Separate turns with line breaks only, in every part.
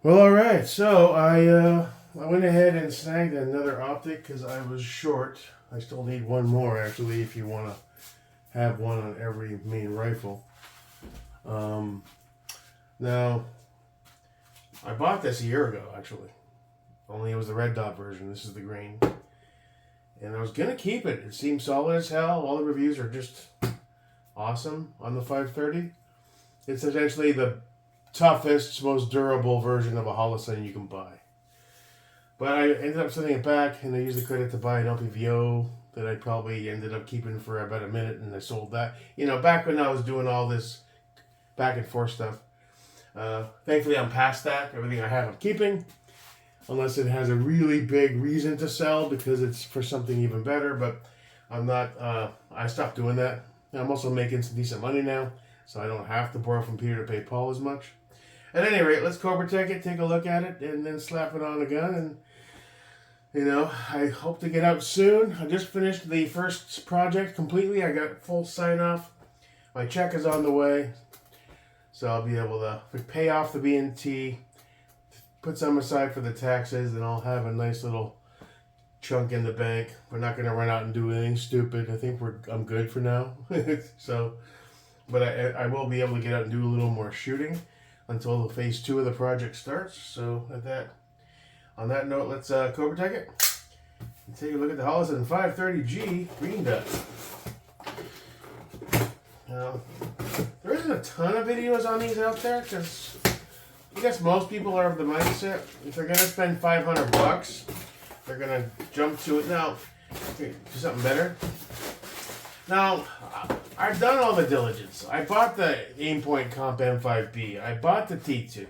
Well, all right. So I went ahead and snagged another optic because I was short. I still need one more actually, if you want to have one on every main rifle. Now I bought this a year ago actually. Only it was the red dot version. This is the green, and I was gonna keep it. It seems solid as hell. All the reviews are just awesome on the 530. It's essentially the toughest, most durable version of a Holosun you can buy. But I ended up sending it back, and I used the credit to buy an LPVO that I probably ended up keeping for about a minute, and I sold that. You know, back when I was doing all this back and forth stuff. Thankfully, I'm past that. Everything I have, I'm keeping. Unless it has a really big reason to sell because it's for something even better. But I'm not, I stopped doing that. I'm also making some decent money now, so I don't have to borrow from Peter to pay Paul as much. At any rate, let's Cobra Tech it, take a look at it, and then slap it on a gun. And, you know, I hope to get out soon. I just finished the first project completely. I got full sign-off. My check is on the way. So I'll be able to pay off the B&T, put some aside for the taxes, and I'll have a nice little chunk in the bank. We're not going to run out and do anything stupid. I think I'm good for now. So, but I will be able to get out and do a little more shooting until the phase 2 of the project starts. So on that note, let's Cobra Tech it and take a look at the Holosun 530G green dot. Now, there isn't a ton of videos on these out there because I guess most people are of the mindset if they're gonna spend $500, they're gonna jump to it. Now, do something better. Now, I've done all the diligence. I bought the Aimpoint Comp M5B. I bought the T2.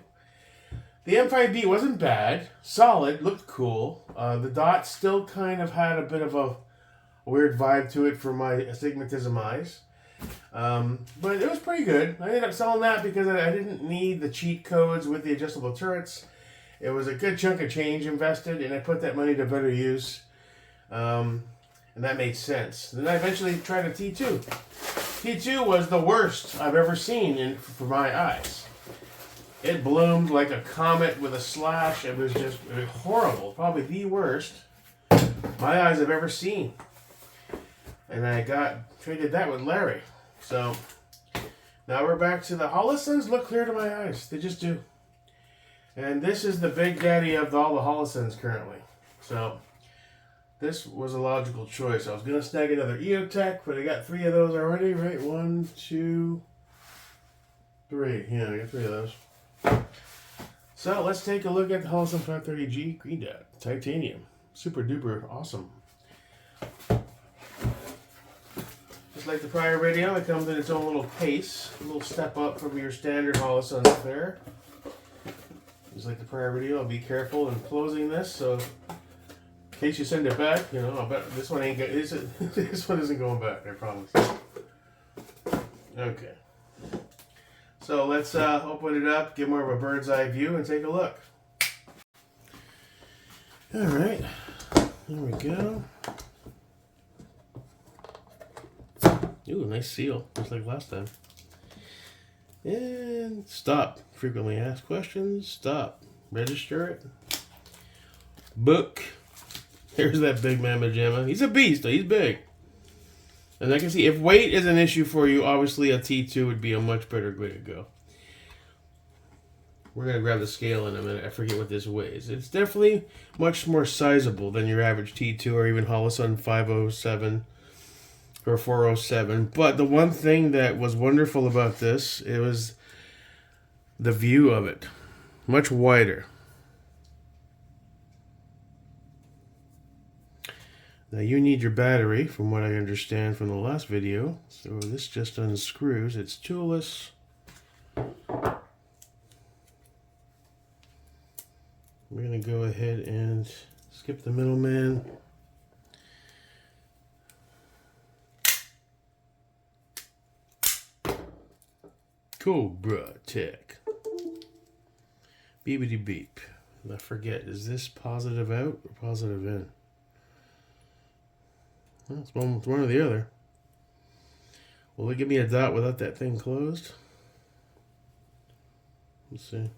The M5B wasn't bad, solid, looked cool. The dot still kind of had a bit of a weird vibe to it for my astigmatism eyes. But it was pretty good. I ended up selling that because I didn't need the cheat codes with the adjustable turrets. It was a good chunk of change invested, and I put that money to better use. And that made sense. Then I eventually tried a T2. T2 was the worst I've ever seen for my eyes. It bloomed like a comet with a slash. It was just horrible. Probably the worst my eyes have ever seen. And I traded that with Larry. So now we're back to the Holosuns. Look clear to my eyes. They just do. And this is the big daddy of all the Holosuns currently. So this was a logical choice. I was going to snag another EOTech, but I got 3 of those already, right? 1, 2, 3. Yeah, I got 3 of those. So let's take a look at the Holosun 530G green dot. Titanium. Super duper awesome. Just like the prior video, it comes in its own little case. A little step up from your standard Holosun there. Just like the prior video, I'll be careful in closing this, so in case you send it back, you know, I'll bet this one ain't this one isn't going back, I promise. Okay. So let's open it up, get more of a bird's eye view, and take a look. Alright. There we go. Ooh, nice seal, just like last time. And stop. Frequently asked questions. Stop. Register it. Book. There's that big mamma jamma. He's a beast. He's big. And I can see if weight is an issue for you, obviously a T2 would be a much better way to go. We're going to grab the scale in a minute. I forget what this weighs. It's definitely much more sizable than your average T2 or even Holosun 507 or 407. But the one thing that was wonderful about this, it was the view of it. Much wider. Now you need your battery, from what I understand from the last video. So this just unscrews. It's toolless. We're going to go ahead and skip the middleman. Cobra Tech. Beepity beep. I forget, is this positive out or positive in? Well, it's one or the other. Will it give me a dot without that thing closed? Let's see.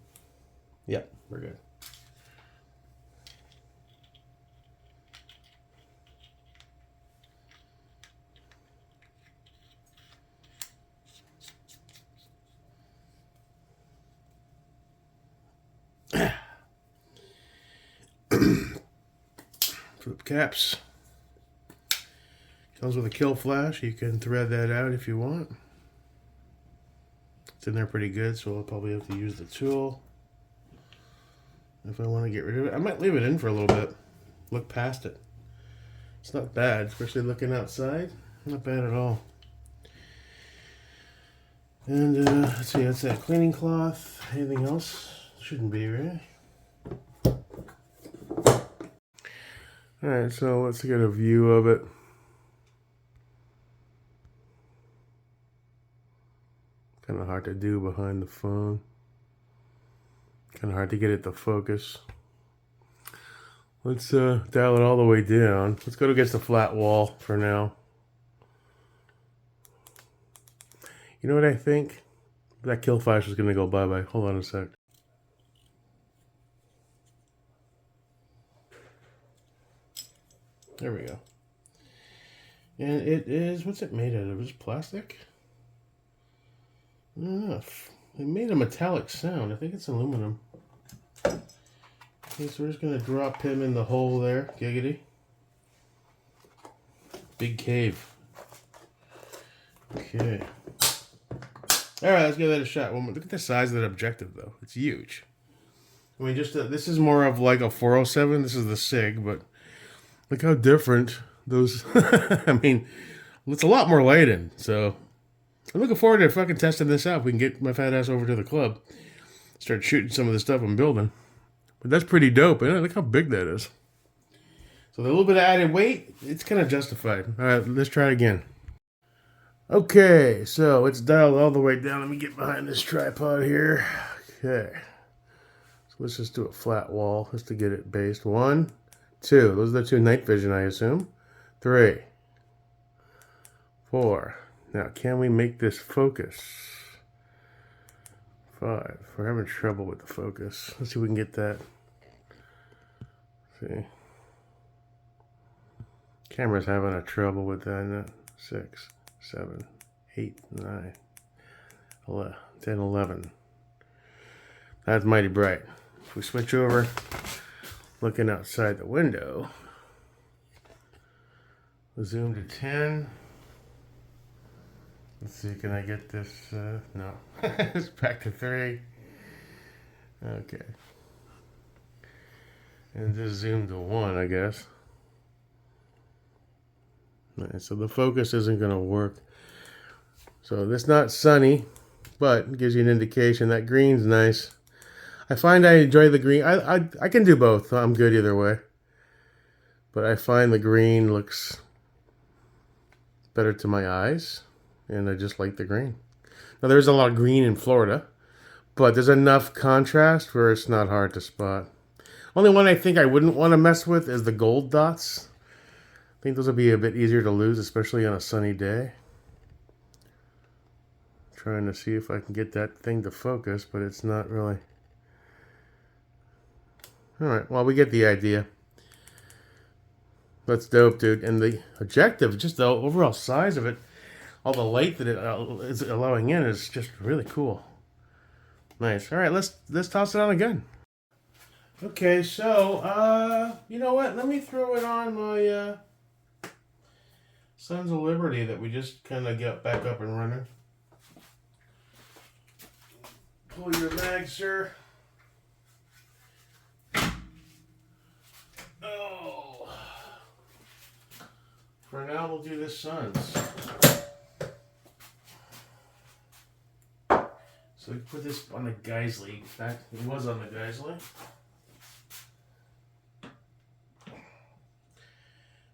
Yep. We're good. Flip caps. Comes with a kill flash. You can thread that out if you want. It's in there pretty good, so I'll probably have to use the tool if I want to get rid of it. I might leave it in for a little bit. Look past it. It's not bad, especially looking outside. Not bad at all. And let's see, that's that cleaning cloth. Anything else? Shouldn't be, right? Alright, so let's get a view of it. Kind of hard to do behind the phone. Kind of hard to get it to focus. Let's dial it all the way down. Let's go against the flat wall for now. You know what I think? That kill flash is going to go bye-bye. Hold on a sec. There we go. And it is, what's it made out of? Is it plastic? I don't know. It made a metallic sound. I think it's aluminum. Okay, so we're just going to drop him in the hole there. Giggity. Big cave. Okay. Alright, let's give that a shot. Look at the size of that objective, though. It's huge. I mean, just this is more of like a 407. This is the SIG, but look how different those... I mean, it's a lot more light in, so... I'm looking forward to fucking testing this out. We can get my fat ass over to the club. Start shooting some of the stuff I'm building. But that's pretty dope. And look how big that is. So the little bit of added weight, it's kind of justified. Alright, let's try it again. Okay, so it's dialed all the way down. Let me get behind this tripod here. Okay. So let's just do a flat wall just to get it based. 1, 2. Those are the 2 night vision, I assume. 3, 4. Now, can we make this focus? 5. We're having trouble with the focus. Let's see if we can get that. Let's see. Camera's having a trouble with that. 6, 7, 8, 9, 11, 10, 11. That's mighty bright. If we switch over, looking outside the window, we'll zoom to 10. Let's see, can I get this? No. It's back to 3. Okay. And just zoom to 1, I guess. Nice. So the focus isn't going to work. So it's not sunny, but it gives you an indication. That green's nice. I find I enjoy the green. I can do both. I'm good either way. But I find the green looks better to my eyes. And I just like the green. Now there's a lot of green in Florida, but there's enough contrast where it's not hard to spot. Only one I think I wouldn't want to mess with is the gold dots. I think those will be a bit easier to lose, especially on a sunny day. Trying to see if I can get that thing to focus, but it's not really. Alright, well, we get the idea. That's dope, dude. And the objective, just the overall size of it, all the light that it is allowing in is just really cool. Nice. All right, let's toss it on again. Okay, so you know what? Let me throw it on my Sons of Liberty that we just kind of got back up and running. Pull your mag, sir. Oh. For now, we'll do this Sons. So we put this on the Geisley. In fact, it was on the Geisley.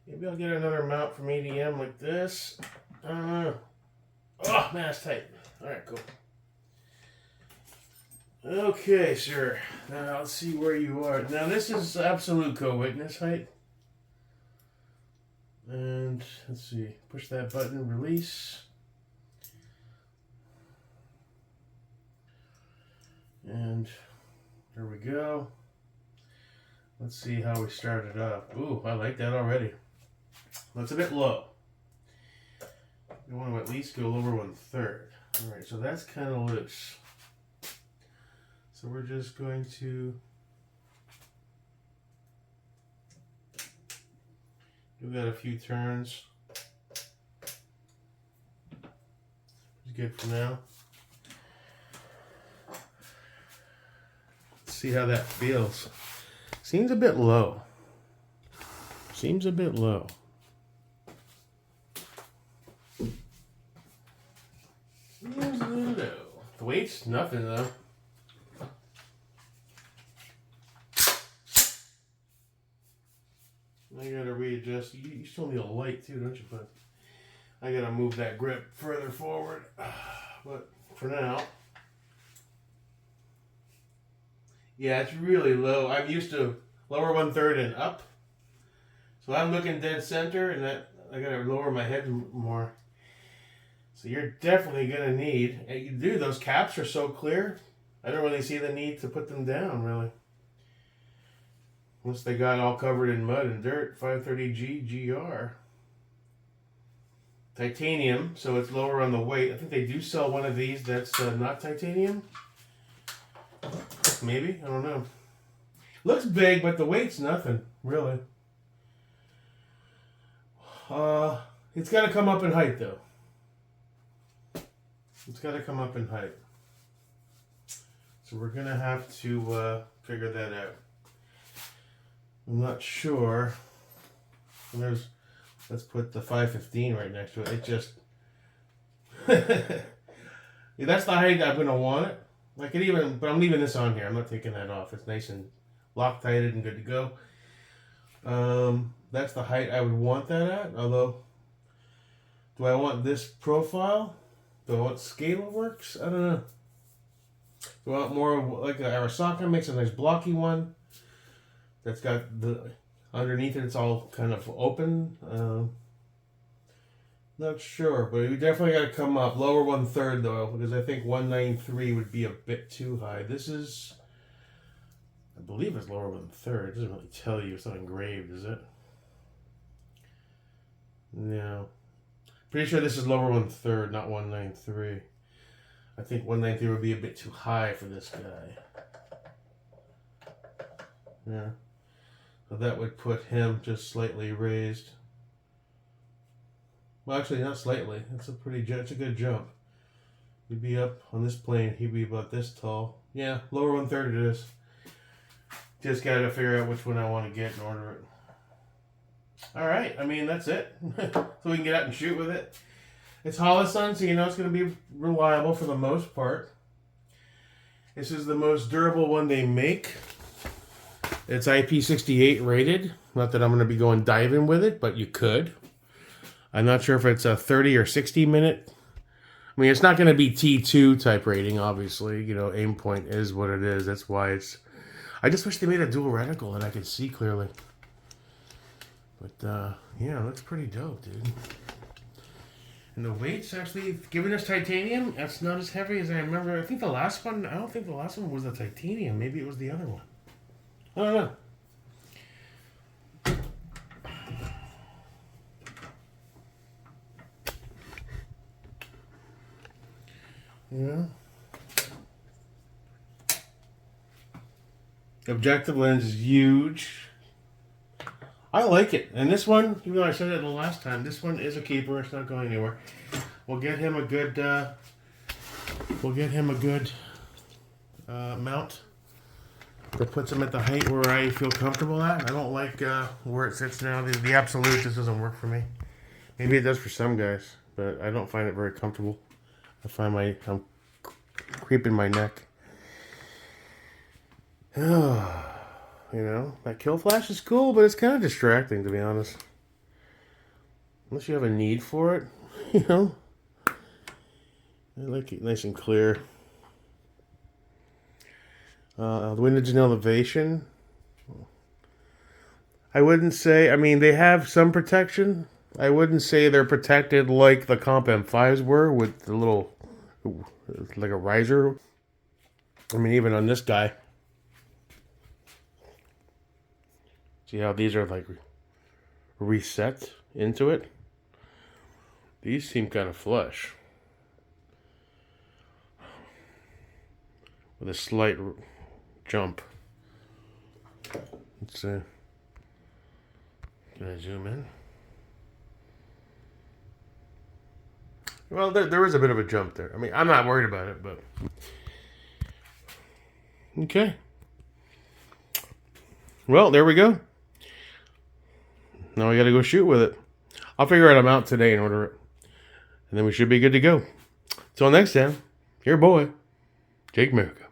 Maybe I'll get another mount from ADM like this. Oh, man, that's tight. Alright, cool. Okay, sir. Now, let's see where you are. Now, this is absolute co-witness height. And, let's see. Push that button, release. And There we go. Let's see how we started up. Ooh, I like that already. That's a bit low. We want to at least go lower 1/3. Alright, so that's kind of loose. So we're just going to do that a few turns. It's good for now. Let's see how that feels. Seems a bit low. Seems a bit low. Seems a little low. The weight's nothing though. I gotta readjust. You still need a light too, don't you? But I gotta move that grip further forward. But for now, yeah, it's really low. I'm used to lower 1/3 and up. So I'm looking dead center, and that I gotta lower my head more. So you're definitely gonna need, and you do, those caps are so clear, I don't really see the need to put them down, really. Once they got all covered in mud and dirt. 530G-GR. Titanium, so it's lower on the weight. I think they do sell one of these that's not titanium. Maybe, I don't know. Looks big, but the weight's nothing, really. It's got to come up in height, though. It's got to come up in height. So we're going to have to figure that out. I'm not sure. Let's put the 515 right next to it. It just... yeah, that's the height I'm going to want it. I could even... But I'm leaving this on here. I'm not taking that off. It's nice and Loctited and good to go. That's the height I would want that at. Although, do I want this profile? Do I want scale works? I don't know. Do I want more of like a Arasaka makes a nice blocky one that's got the underneath it, it's all kind of open. Not sure, but we definitely got to come up lower 1/3 though, because I think 193 would be a bit too high. This is, I believe it's lower 1/3. It doesn't really tell you. It's not engraved, is it? No. Pretty sure this is lower 1/3, not 193. I think 193 would be a bit too high for this guy. Yeah. So that would put him just slightly raised. Well, actually, not slightly. It's a good jump. He'd be up on this plane. He'd be about this tall. Yeah, lower 1/3 it is. Just got to figure out which one I want to get and order it. All right. I mean, that's it. So we can get out and shoot with it. It's Holosun, so you know it's going to be reliable for the most part. This is the most durable one they make. It's IP68 rated. Not that I'm going to be going diving with it, but you could. I'm not sure if it's a 30 or 60 minute. I mean, it's not going to be T2 type rating, obviously. You know, aim point is what it is. That's why it's... I just wish they made a dual reticle that I could see clearly. But, yeah, it looks pretty dope, dude. And the weight's actually, given this titanium, that's not as heavy as I remember. I think the last one, I don't think the last one was the titanium. Maybe it was the other one. I don't know. Yeah. Objective lens is huge. I like it. And this one, even though I said it the last time, this one is a keeper. It's not going anywhere. We'll get him a good mount that puts him at the height where I feel comfortable at. I don't like where it sits now. The absolute just doesn't work for me. Maybe it does for some guys, but I don't find it very comfortable. I find I'm creeping my neck. You know, that kill flash is cool, but it's kind of distracting, to be honest. Unless you have a need for it, you know. I like it nice and clear. The windage and elevation. I wouldn't say, I mean, they have some protection. I wouldn't say they're protected like the Comp M5s were with the little, like a riser. I mean, even on this guy, See how these are like reset into it? These seem kind of flush. With a slight jump. Let's see. Can I zoom in? Well, there is a bit of a jump there. I mean, I'm not worried about it, but... Okay. Well, there we go. Now we got to go shoot with it. I'll figure out a mount today and order it. And then we should be good to go. Till next time, your boy, Jake America.